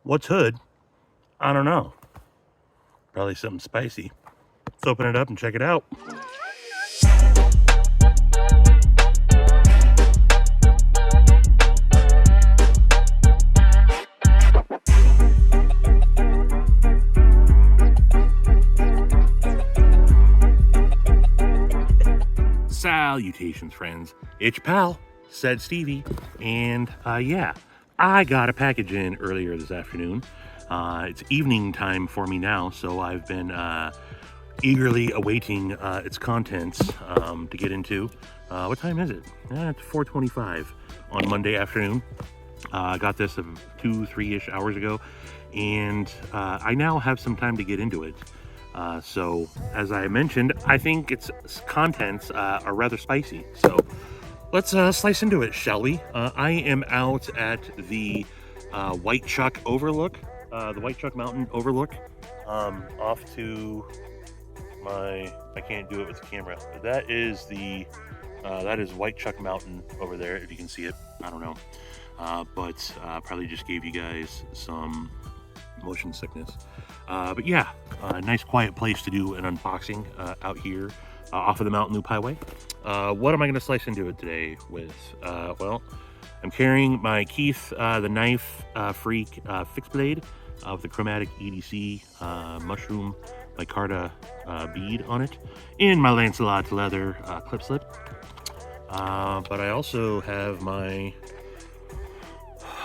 What's hood? I don't know. Probably something spicy. Let's open it up and check it out. Salutations, friends. It's your pal, said Stevie, and yeah, I got a package in earlier this afternoon. It's evening time for me now, so I've been eagerly awaiting its contents to get into. What time is it? It's 4:25 on Monday afternoon. I got this 2-3-ish hours ago, and I now have some time to get into it. So, as I mentioned, I think its contents are rather spicy. So, let's slice into it, shall we? I am out at the White Chuck Overlook, the White Chuck Mountain Overlook, off to my, I can't do it with the camera, but that is White Chuck Mountain over there, if you can see it. I don't know. But probably just gave you guys some motion sickness. But yeah, a nice quiet place to do an unboxing out here off of the Mountain Loop Highway. What am I going to slice into it today with? Well, I'm carrying my Keith the Knife Freak fixed blade with the chromatic EDC mushroom micarta bead on it, in my Lancelot leather clip slip. But I also have my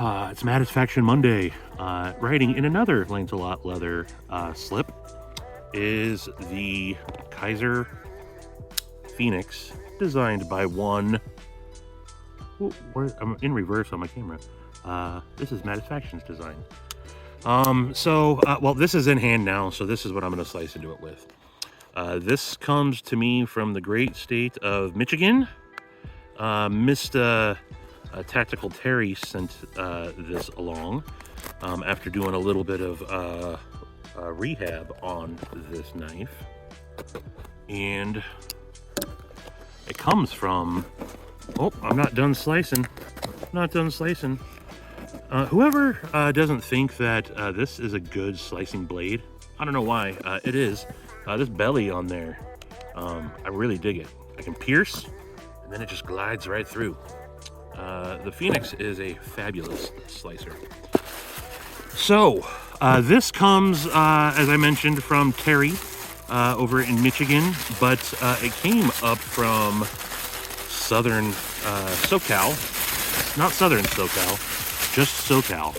it's Satisfaction Monday. Riding in another Lancelot leather slip is the Kaiser Phoenix, designed by one. I'm in reverse on my camera. This is Satisfaction's design. Well, this is in hand now, so this is what I'm going to slice into it with. This comes to me from the great state of Michigan. Mr. Tactical Terry sent this along after doing a little bit of rehab on this knife, and it comes from, oh, I'm not done slicing, whoever doesn't think that this is a good slicing blade, I don't know why. It is. This belly on there, I really dig it. I can pierce, and then it just glides right through. The Phoenix is a fabulous slicer. So, this comes, as I mentioned, from Terry over in Michigan, but it came up from southern SoCal. Not southern SoCal, just SoCal.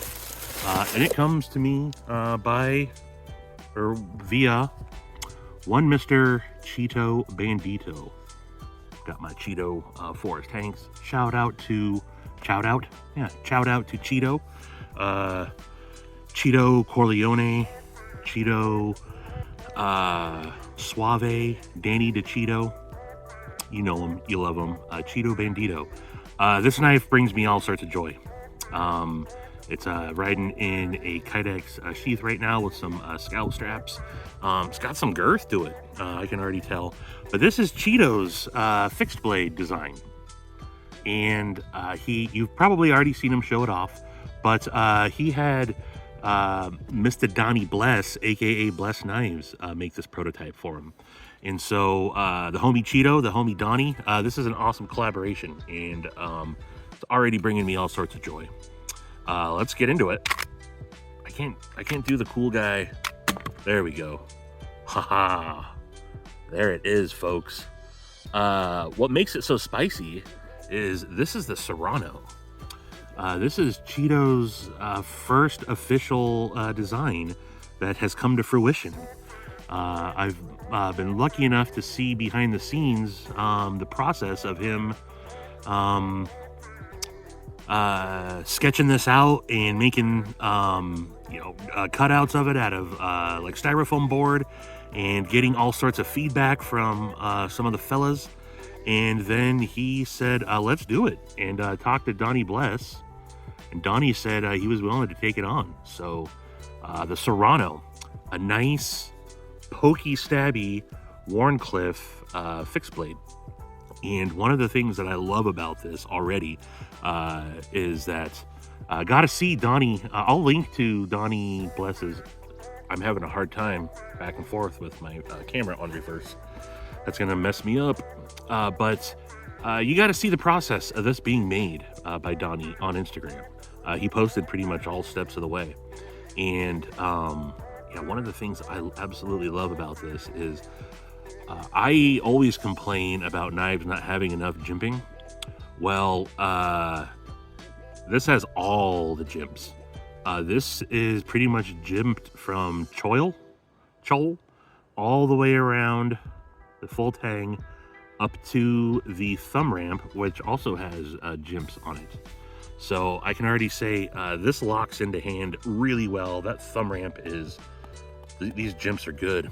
And it comes to me via one Mr. Cheeto Bandito. Got my Cheeto Forest Hanks. Shout out to Cheeto. Cheeto Corleone, Cheeto Suave, Danny DeCheeto. You know him, you love him. Cheeto Bandito. This knife brings me all sorts of joy. It's riding in a Kydex sheath right now with some scout straps. It's got some girth to it, I can already tell. But this is Cheeto's fixed blade design. And you've probably already seen him show it off, but he had Mr. Donnie Bless, aka Bless Knives, make this prototype for him. And so the homie Cheeto, the homie Donnie, this is an awesome collaboration, and it's already bringing me all sorts of joy. Let's get into it. I can't do the cool guy. There we go. Haha. There it is, folks. What makes it so spicy is this is the Serrano. This is Cheeto's first official design that has come to fruition. I've been lucky enough to see behind the scenes the process of him sketching this out and making cutouts of it out of like styrofoam board, and getting all sorts of feedback from some of the fellas. And then he said, let's do it, and talked to Donnie Bless, and Donnie said he was willing to take it on. So the Serrano, a nice pokey stabby Warncliffe fixed blade. And one of the things that I love about this already is that gotta see Donnie. I'll link to Donnie Bless's. I'm having a hard time back and forth with my camera on reverse. That's gonna mess me up. But you got to see the process of this being made by Donnie on Instagram. He posted pretty much all steps of the way. And yeah, one of the things I absolutely love about this is I always complain about knives not having enough jimping. Well, this has all the jimps. This is pretty much jimped from choil, all the way around the full tang up to the thumb ramp, which also has jimps on it. So I can already say this locks into hand really well. That thumb ramp is, these jimps are good.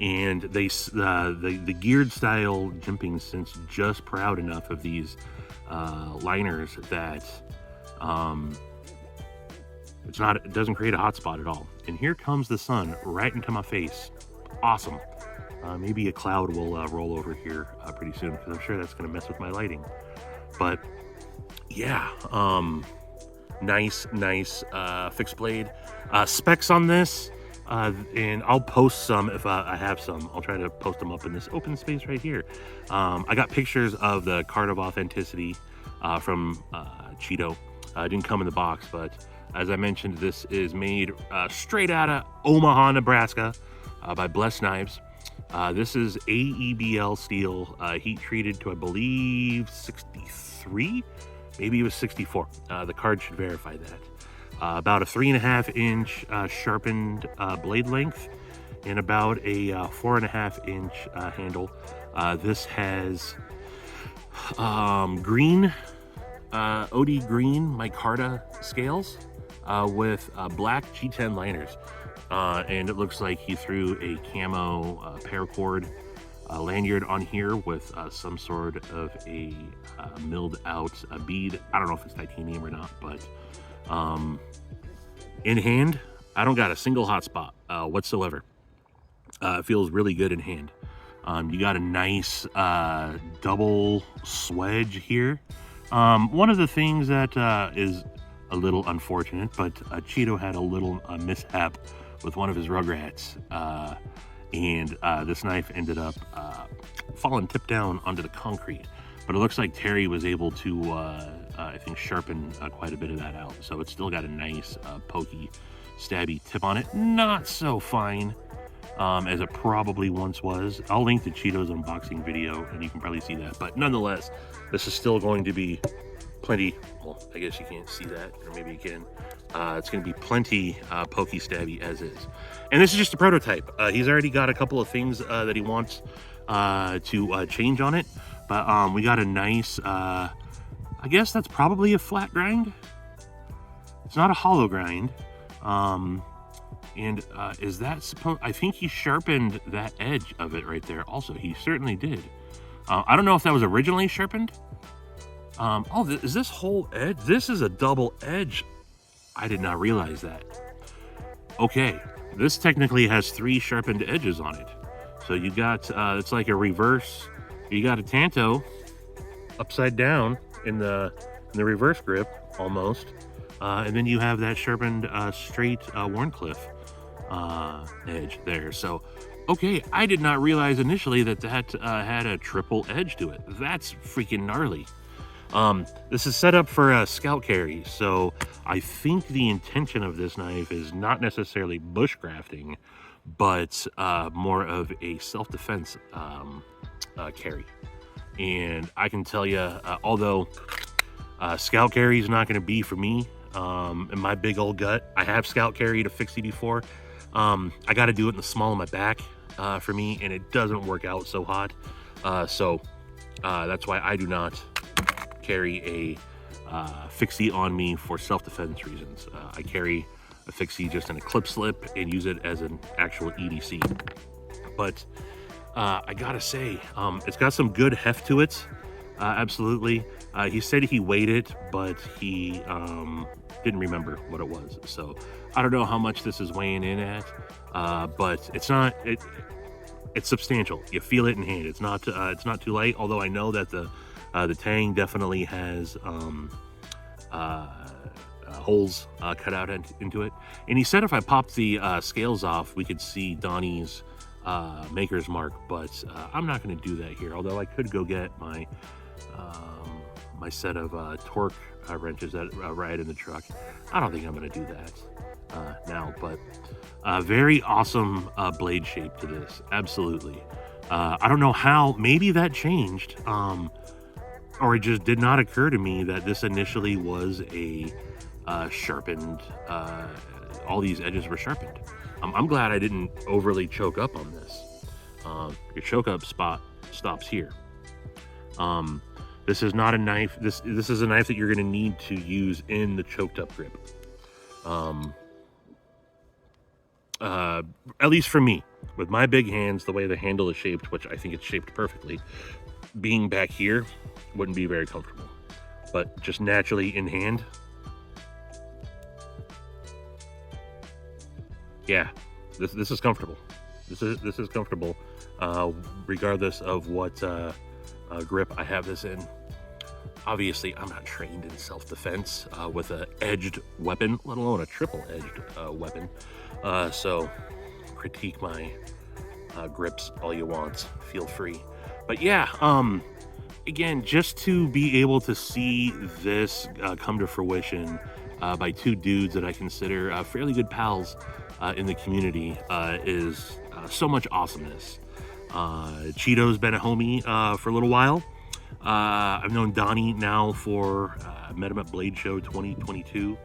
And they the geared style jimping since just proud enough of these liners that it doesn't create a hot spot at all. And here comes the sun right into my face. Awesome. Maybe a cloud will roll over here pretty soon, because I'm sure that's going to mess with my lighting. But yeah, nice fixed blade. Specs on this, and I'll post some if I have some. I'll try to post them up in this open space right here. I got pictures of the card of authenticity from Cheeto. It didn't come in the box, but as I mentioned, this is made straight out of Omaha, Nebraska by Blessed Knives. This is AEBL steel, heat treated to, I believe, 63, maybe it was 64. The card should verify that. About a 3.5 inch sharpened blade length, and about a 4.5 inch handle. This has green, OD green micarta scales with black G10 liners. And it looks like he threw a camo paracord lanyard on here with some sort of a milled out bead. I don't know if it's titanium or not, but in hand, I don't got a single hot spot whatsoever. It feels really good in hand. You got a nice double swedge here. One of the things that is a little unfortunate, but Cheeto had a little mishap with one of his Rugrats, and this knife ended up falling tip down onto the concrete. But it looks like Terry was able to, I think, sharpen quite a bit of that out. So it's still got a nice pokey, stabby tip on it. Not so fine as it probably once was. I'll link to Cheeto's unboxing video, and you can probably see that. But nonetheless, this is still going to be plenty, well, I guess you can't see that, or maybe you can. It's going to be plenty pokey stabby as is. And this is just a prototype. He's already got a couple of things that he wants to change on it. But we got a nice, I guess that's probably a flat grind. It's not a hollow grind. And is that supposed, I think he sharpened that edge of it right there. Also, he certainly did. I don't know if that was originally sharpened. Is this whole edge? This is a double edge. I did not realize that. Okay, this technically has 3 sharpened edges on it. So you got, it's like a reverse, you got a Tanto upside down in the reverse grip almost. And then you have that sharpened straight Warncliffe edge there. So, okay, I did not realize initially that had a triple edge to it. That's freaking gnarly. This is set up for a scout carry, so I think the intention of this knife is not necessarily bushcrafting, but more of a self-defense carry. And I can tell you, although scout carry is not going to be for me, in my big old gut, I have scout carried a fixie before. I got to do it in the small of my back for me, and it doesn't work out so hot. So that's why I do not carry a fixie on me for self-defense reasons. I carry a fixie just in a clip slip and use it as an actual EDC. But I gotta say, it's got some good heft to it. Absolutely. He said he weighed it, but he didn't remember what it was. So I don't know how much this is weighing in at, but it's not. it's substantial. You feel it in hand. It's not too light. Although I know that the tang definitely has holes cut out into it. And he said if I popped the scales off, we could see Donnie's maker's mark. But I'm not going to do that here. Although I could go get my my set of torque wrenches that ride in the truck. I don't think I'm going to do that now, but very awesome blade shape to this. Absolutely. I don't know how, maybe that changed, or it just did not occur to me that this initially was a sharpened, all these edges were sharpened. I'm glad I didn't overly choke up on this. Your choke up spot stops here. This is not a knife. This is a knife that you're going to need to use in the choked up grip. At least for me, with my big hands, the way the handle is shaped, which I think it's shaped perfectly, being back here wouldn't be very comfortable. But just naturally in hand, yeah, this is comfortable. This is comfortable, regardless of what grip I have this in. Obviously, I'm not trained in self-defense with an edged weapon, let alone a triple-edged weapon. So critique my grips all you want. Feel free. But yeah, again, just to be able to see this come to fruition by two dudes that I consider fairly good pals in the community is so much awesomeness. Cheeto's been a homie for a little while. I've known Donnie now for, met him at Blade Show 2022.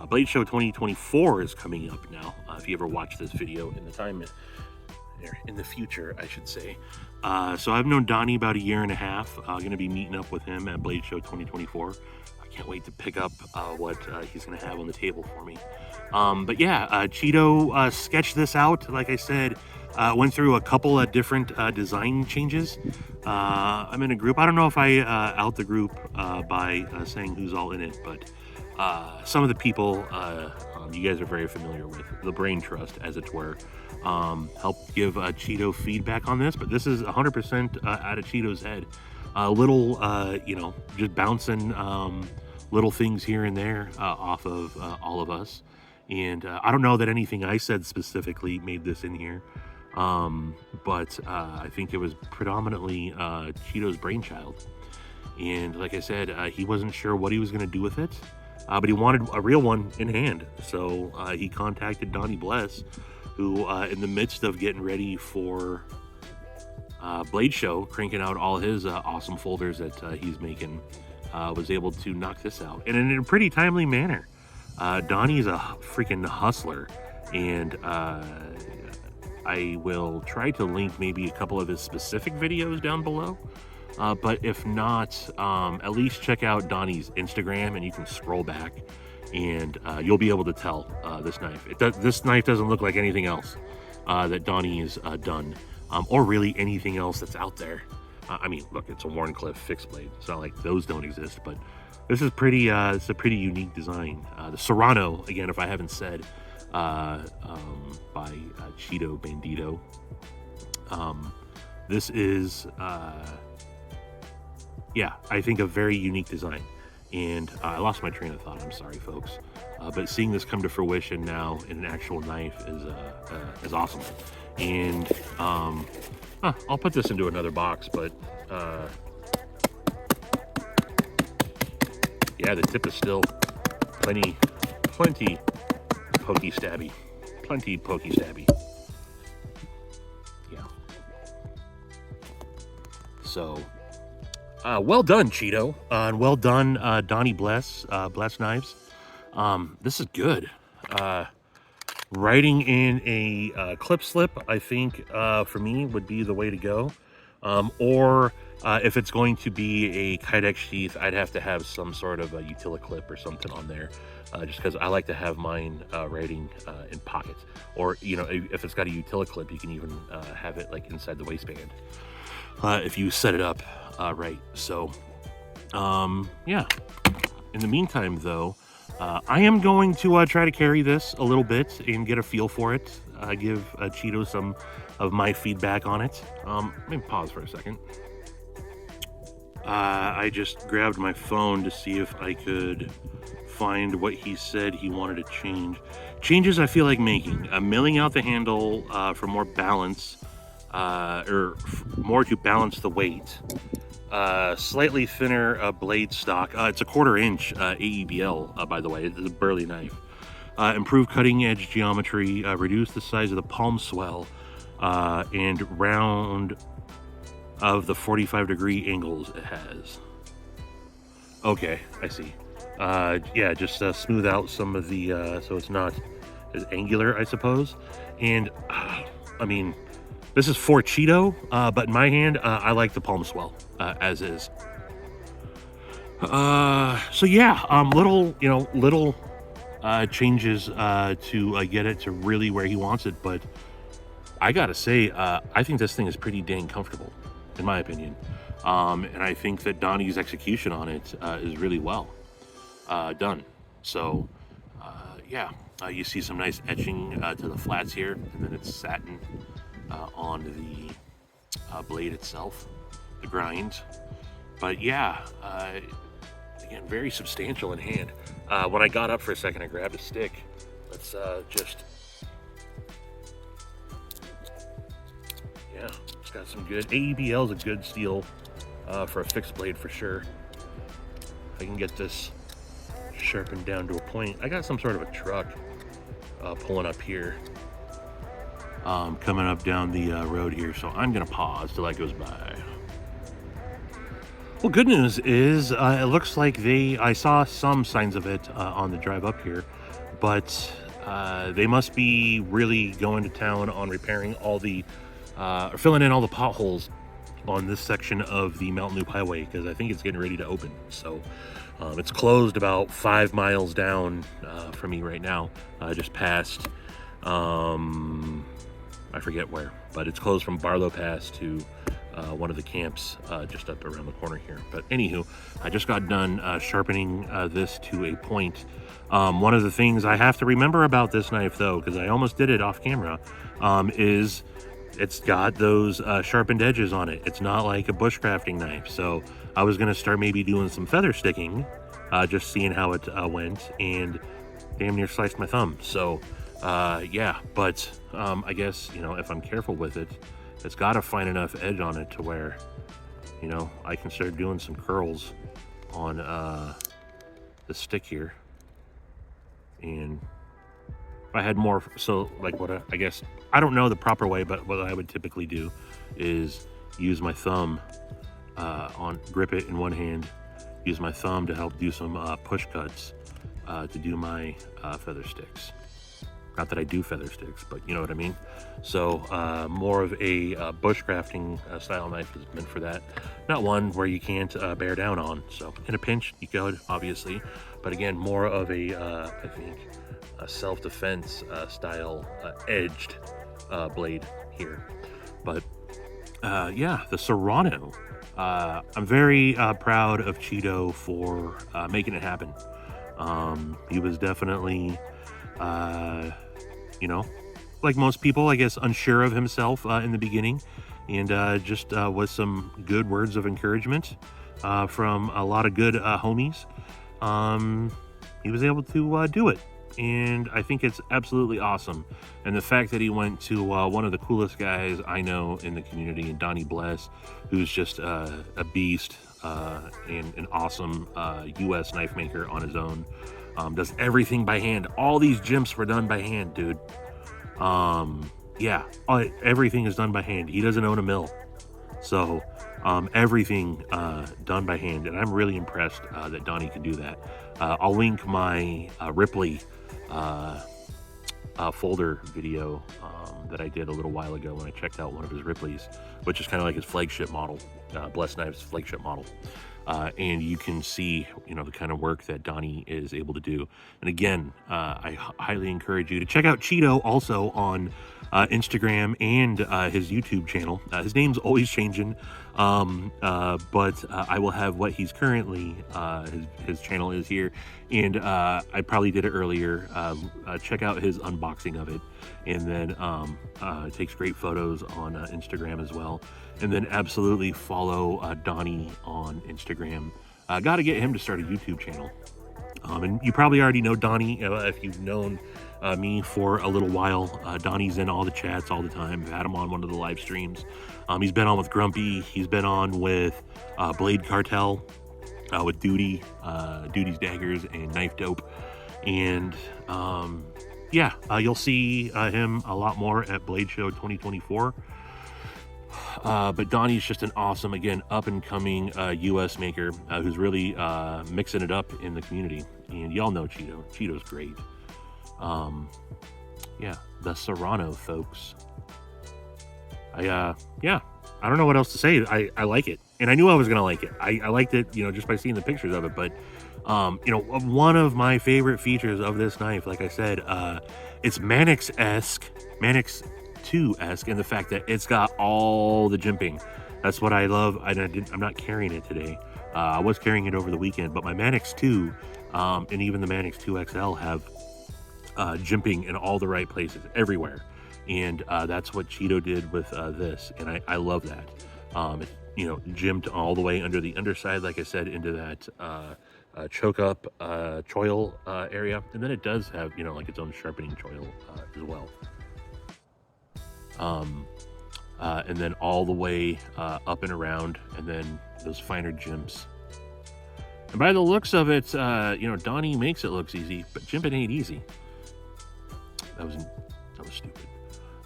Blade Show 2024 is coming up now. If you ever watch this video in the future, I should say. So I've known Donnie about a year and a half. Going to be meeting up with him at Blade Show 2024. I can't wait to pick up what he's going to have on the table for me. But yeah, Cheeto sketched this out. Like I said, went through a couple of different design changes. I'm in a group. I don't know if I out the group by saying who's all in it, but some of the people you guys are very familiar with, the Brain Trust, as it were, helped give Cheeto feedback on this. But this is 100% out of Cheeto's head. Little, just bouncing little things here and there off of all of us. And I don't know that anything I said specifically made this in here. But I think it was predominantly Cheeto's brainchild. And like I said, he wasn't sure what he was going to do with it, but he wanted a real one in hand. So he contacted Donnie Bless, who in the midst of getting ready for Blade Show, cranking out all his awesome folders that he's making, was able to knock this out. And in a pretty timely manner. Donnie's a freaking hustler, and I will try to link maybe a couple of his specific videos down below. But if not, at least check out Donnie's Instagram, and you can scroll back, and you'll be able to tell this knife. This knife doesn't look like anything else that Donnie's done, or really anything else that's out there. I mean, look, it's a Wharncliffe fixed blade. It's not like those don't exist, but this is pretty. It's a pretty unique design. The Serrano, again, if I haven't said, by Cheeto Bandito. This is, yeah, I think a very unique design. And I lost my train of thought. I'm sorry, folks. But seeing this come to fruition now in an actual knife is awesome. And I'll put this into another box, but yeah, the tip is still plenty pokey stabby. Plenty pokey stabby. Yeah. So, well done, Cheeto. And well done, Donnie Bless, Bless Knives. This is good. Writing in a clip slip, I think, for me, would be the way to go. Or if it's going to be a Kydex sheath, I'd have to have some sort of a Utility-Clip or something on there. Just because I like to have mine writing in pockets. Or, you know, if it's got a Utility-Clip, you can even have it like inside the waistband. If you set it up right. So, yeah. In the meantime, though, I am going to try to carry this a little bit and get a feel for it. Give Cheeto some of my feedback on it. Let me pause for a second. I just grabbed my phone to see if I could find what he said he wanted to change. Changes I feel like making. Milling out the handle for more balance, more to balance the weight. Slightly thinner blade stock. It's a 1/4 inch AEBL, by the way. It's a burly knife. Improve cutting edge geometry. Reduce the size of the palm swell. And round of the 45-degree angles it has. Okay, I see. Yeah, just smooth out some of the, so it's not as angular, I suppose. And, I mean, this is for Cheeto, but in my hand, I like the palm swell, as is. So yeah, little changes to get it to really where he wants it, but I gotta say, I think this thing is pretty dang comfortable, in my opinion. And I think that Donnie's execution on it is really well done. So, yeah, you see some nice etching to the flats here, and then it's satin on the blade itself, the grind. But yeah, again, very substantial in hand. When I got up for a second, I grabbed a stick. Let's just... Yeah, it's got some good... AEBL is a good steel for a fixed blade for sure. I can get this sharpened down to a point. I got some sort of a truck pulling up here, coming up down the road here, so I'm gonna pause till that goes by. Well, good news is it looks like I saw some signs of it on the drive up here, but they must be really going to town on repairing all the or filling in all the potholes on this section of the Mountain Loop Highway, because I think it's getting ready to open. So it's closed about 5 miles down from me right now, just past I forget where, but it's closed from Barlow Pass to one of the camps just up around the corner here. But anywho, I just got done sharpening this to a point. One of the things I have to remember about this knife, though, because I almost did it off camera, is it's got those sharpened edges on it. It's not like a bushcrafting knife. So I was going to start maybe doing some feather sticking, just seeing how it went, and damn near sliced my thumb. So yeah, but I guess, if I'm careful with it, it's got to find enough edge on it to where, I can start doing some curls on the stick here. And if I had more, so like I guess, I don't know the proper way, but what I would typically do is use my thumb grip it in one hand, use my thumb to help do some push cuts to do my feather sticks. Not that I do feather sticks, but you know what I mean. So more of a bushcrafting style knife is meant for that. Not one where you can't bear down on. So in a pinch, you could, obviously. But again, more of a, I think, a self-defense style edged blade here. But yeah, the Serrano. I'm very proud of Cheeto for making it happen. He was definitely... like most people, I guess, unsure of himself in the beginning, and just with some good words of encouragement from a lot of good homies, he was able to do it, and I think it's absolutely awesome. And the fact that he went to one of the coolest guys I know in the community, and Donnie Bless, who's just a beast and an awesome U.S. knife maker on his own. Does everything by hand. All these jimps were done by hand, dude. Yeah, everything is done by hand. He doesn't own a mill. So, everything done by hand. And I'm really impressed that Donnie can do that. I'll link my Ripley folder video that I did a little while ago when I checked out one of his Ripleys, which is kind of like his flagship model, Bless Knives flagship model. and you can see, the kind of work that Donnie is able to do. And again, I highly encourage you to check out Cheeto also on Instagram and his YouTube channel. His name's always changing, but I will have what he's currently, his channel is here. And I probably did it earlier. Check out his unboxing of it. And then takes great photos on Instagram as well. And then absolutely follow Donnie on Instagram. Got to get him to start a YouTube channel. And you probably already know Donnie if you've known me for a little while. Donnie's in all the chats all the time. I've had him on one of the live streams. He's been on with Grumpy. He's been on with Blade Cartel, with Duty's Daggers and Knife Dope. And you'll see him a lot more at Blade Show 2024. But Donnie's just an awesome, again, up-and-coming U.S. maker who's really mixing it up in the community. And y'all know Cheeto. Cheeto's great. The Serrano, folks. I don't know what else to say. I like it. And I knew I was going to like it. I liked it, just by seeing the pictures of it. But, one of my favorite features of this knife, like I said, it's Mannix-esque, Mannix 2-esque in the fact that it's got all the jimping. That's what I love. I'm not carrying it today. I was carrying it over the weekend, but my Mannix 2 and even the Mannix 2 XL have jimping in all the right places, everywhere. And that's what Cheeto did with this, and I love that. Jimped all the way under the underside, like I said, into that choke up choil area, and then it does have like its own sharpening choil as well. And then all the way up and around, and then those finer jimps. And by the looks of it, Donnie makes it look easy, but jimping ain't easy. That was stupid.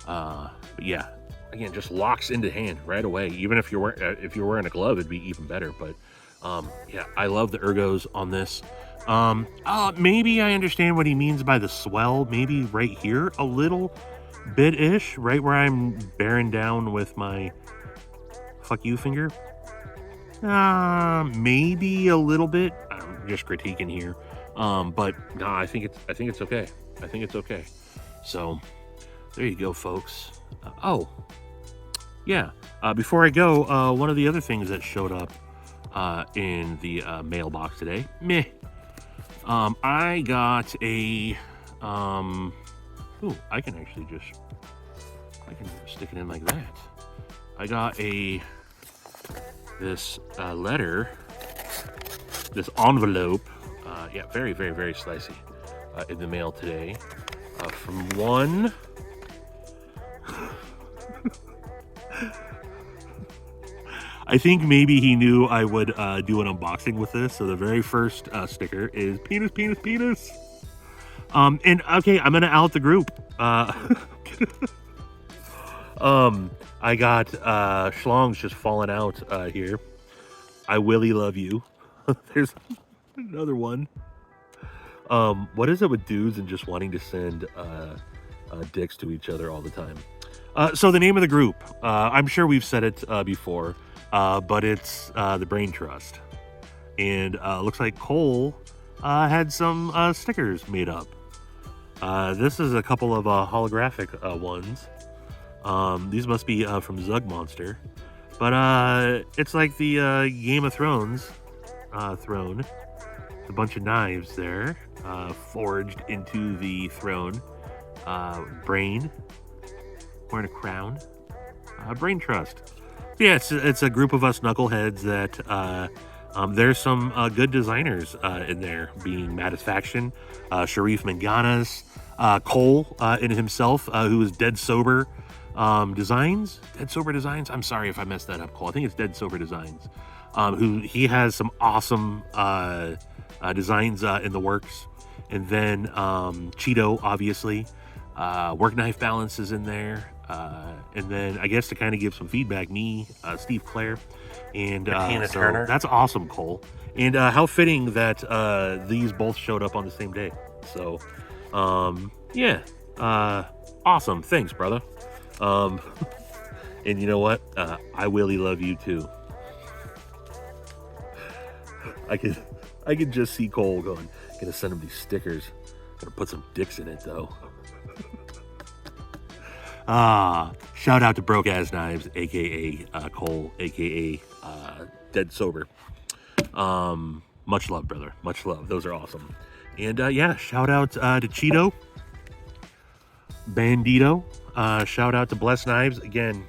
But yeah, again, just locks into hand right away. Even if you're wearing a glove, it'd be even better. But I love the ergos on this. Maybe I understand what he means by the swell. Maybe right here a little bit-ish, right where I'm bearing down with my fuck you finger. Maybe a little bit. I'm just critiquing here. But no, I think it's okay. I think it's okay. So there you go, folks. Before I go, one of the other things that showed up in the mailbox today, I got a I can stick it in like that. I got this letter, this envelope, very, very, very slicey, in the mail today, from one I think maybe he knew I would do an unboxing with this. So the very first sticker is penis, penis, penis. And okay, I'm gonna out the group. I got schlongs just falling out here. I Willie love you. There's another one. What is it with dudes and just wanting to send dicks to each other all the time? So the name of the group, I'm sure we've said it before, but it's the Brain Trust. And looks like Cole had some stickers made up. This is a couple of holographic ones. These must be from Zug Monster. But it's like the Game of Thrones throne. A bunch of knives there, forged into the throne. Brain, wearing a crown. Brain Trust. Yeah, it's a group of us knuckleheads that there's some good designers in there, being Matisfaction, Sharif Manganas, Cole in himself, who is Dead Sober Designs. Dead Sober Designs? I'm sorry if I messed that up, Cole. I think it's Dead Sober Designs. Who he has some awesome designs in the works. And then Cheeto, obviously. Work Knife Balance is in there. And then I guess to kind of give some feedback, me, Steve Clare, and so that's awesome, Cole. And how fitting that these both showed up on the same day. So awesome. Thanks, brother. And you know what? I really love you too. I could just see Cole going, gonna send him these stickers. Gonna put some dicks in it though. Shout out to Broke Ass Knives, aka Cole, aka Dead Sober. Much love, brother. Much love. Those are awesome. And yeah, shout out to Cheeto, Bandito. Shout out to Blessed Knives. Again,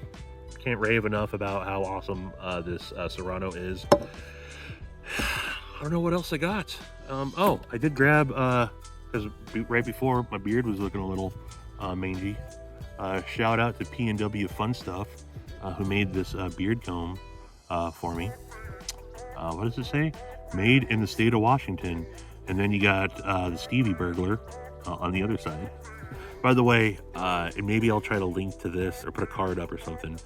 can't rave enough about how awesome this Serrano is. I don't know what else I got. Oh, I did grab, because right before my beard was looking a little mangy. Shout out to P&W Fun Stuff, who made this beard comb for me. What does it say? Made in the state of Washington. And then you got the Stevie burglar on the other side. By the way, and maybe I'll try to link to this or put a card up or something.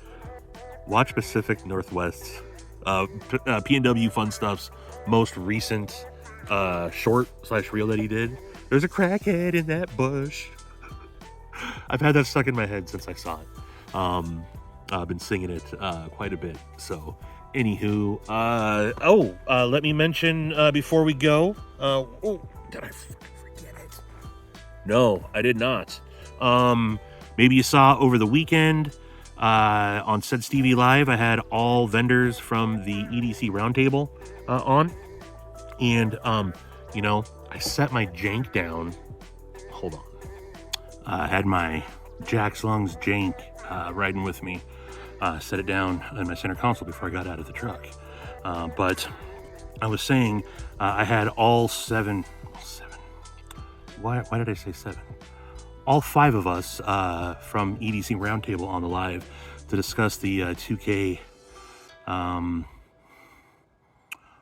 Watch Pacific Northwest's P&W Fun Stuff's most recent short/reel that he did. There's a crackhead in that bush. I've had that stuck in my head since I saw it. I've been singing it quite a bit. So, anywho, let me mention before we go. Did I forget it? No, I did not. Maybe you saw over the weekend on Said Stevie Live, I had all vendors from the EDC Roundtable on. And, I set my jank down. Hold on. I had my Jack's Lungs jank riding with me. Set it down in my center console before I got out of the truck. But I was saying I had all seven. Why did I say seven? All 5 of us from EDC Roundtable on the live to discuss the 2K.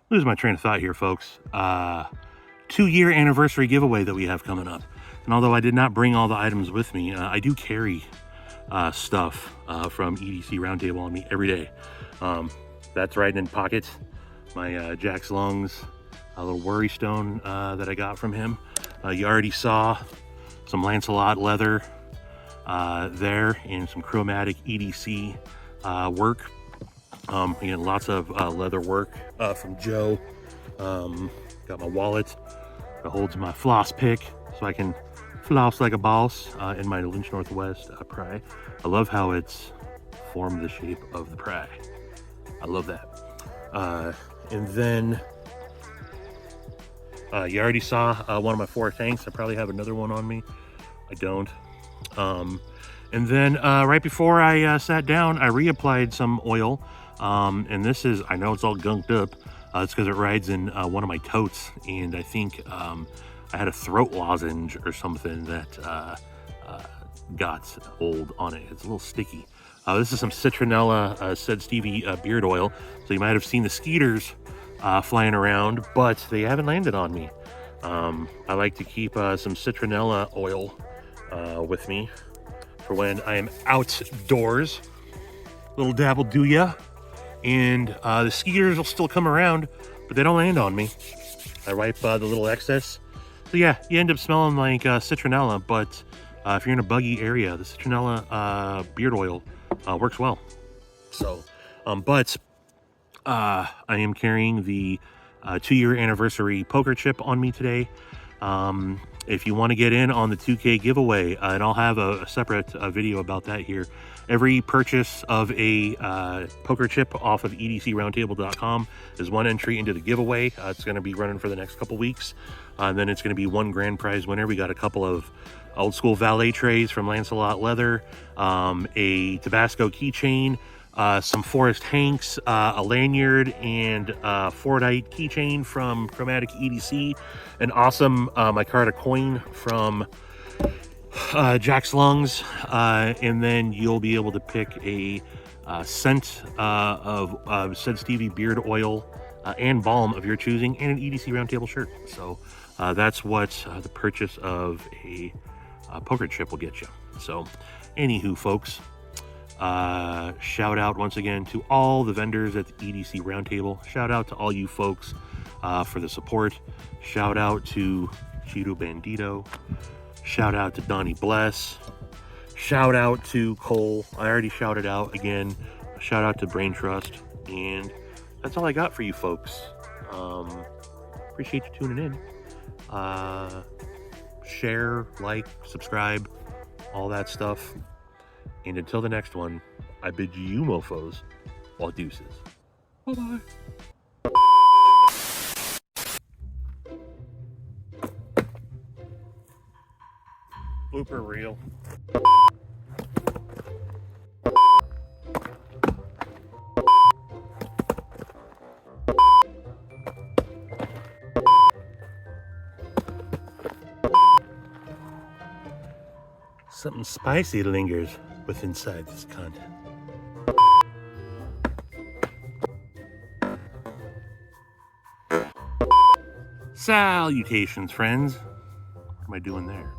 Lose my train of thought here, folks. 2-year anniversary giveaway that we have coming up. And although I did not bring all the items with me, I do carry stuff from EDC Roundtable on me every day. That's right in pockets. My Jack's Lungs, a little worry stone that I got from him. You already saw some Lancelot leather there and some chromatic EDC work. Again, lots of leather work from Joe. Got my wallet that holds my floss pick so I can floss like a boss in my Lynch Northwest pry. I love how it's formed the shape of the pry. I love that. And then you already saw one of my 4 tanks. I probably have another one on me. I don't. And then right before I sat down, I reapplied some oil. And this is, I know it's all gunked up. It's because it rides in one of my totes. And I think I had a throat lozenge or something that got old on it. It's a little sticky. This is some citronella Said Stevie beard oil. So you might have seen the skeeters flying around, but they haven't landed on me. I like to keep some citronella oil with me for when I am outdoors. Little dabble do ya. And the skeeters will still come around, but they don't land on me. I wipe the little excess. So yeah, you end up smelling like citronella, but if you're in a buggy area, the citronella beard oil works well. So, but I am carrying the 2-year anniversary poker chip on me today. If you want to get in on the 2K giveaway, and I'll have a separate video about that here. Every purchase of a poker chip off of edcroundtable.com is 1 entry into the giveaway. It's going to be running for the next couple weeks. And then it's going to be 1 grand prize winner. We got a couple of old school valet trays from Lancelot Leather, a Tabasco keychain, some Forest Hanks, a lanyard, and Fordite keychain from Chromatic EDC, an awesome micarta coin from Jack's Lungs, and then you'll be able to pick a scent of Said Stevie beard oil and balm of your choosing, and an EDC Roundtable shirt. So that's what the purchase of a poker chip will get you. So anywho, folks, shout out once again to all the vendors at the EDC Roundtable. Shout out to all you folks for the support. Shout out to Cheeto Bandito. Shout out to Donnie Bless. Shout out to Cole. I already shouted out again. Shout out to Brain Trust. And that's all I got for you folks. Appreciate you tuning in. Share, like, subscribe, all that stuff. And until the next one, I bid you mofos all deuces. Bye-bye. Blooper reel. Something spicy lingers with inside this content. Salutations, friends. What am I doing there?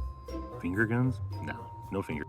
Finger guns? No, no finger.